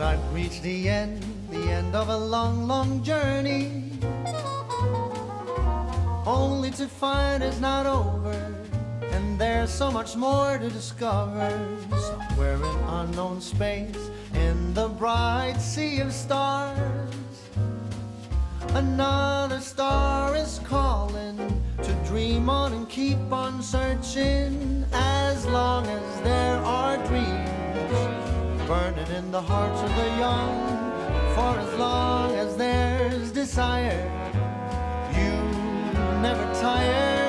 I'd reach the end of a long, long journey, only to find it's not over, and there's so much more to discover. Somewhere in unknown space, in the bright sea of stars, another star is calling to dream on and keep on searching. As long as there are dreams burning in the hearts of the young, for as long as there's desire, you never tire.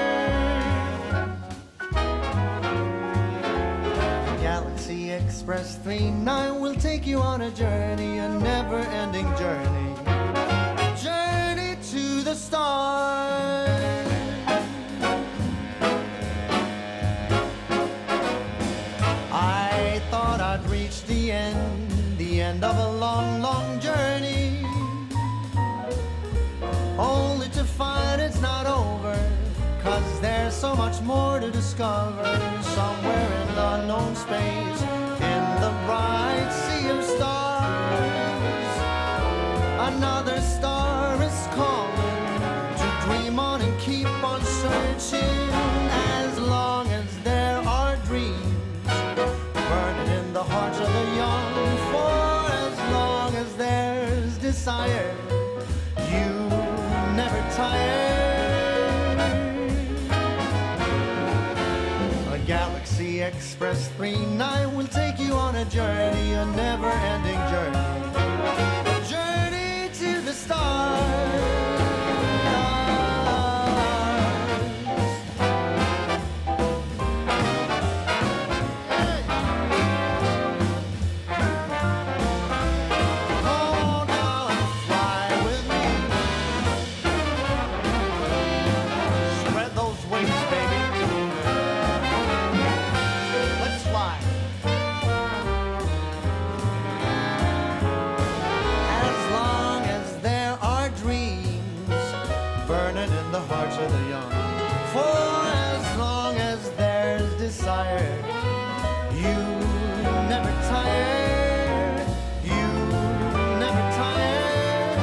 Galaxy Express 39 will take you on a journey, a never-ending journey, journey to the stars. I thought I'd reach the end of a long, long journey, only to find it's not over, 'cause there's so much more to discover. Somewhere in the unknown space, in the bright sea of stars, another star is calling to dream on and keep on searching. As long as there are dreams burning in the hearts of the young, for as long as there's desire, you never tire. A Galaxy Express 39 will take you on a journey, a never-ending journey, a journey to the stars. Of the young, for as long as there's desire, you never tire, you never tire.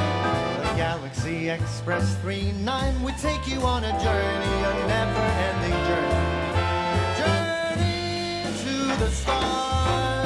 The Galaxy Express 39 will take you on a journey, a never-ending journey, journey to the stars.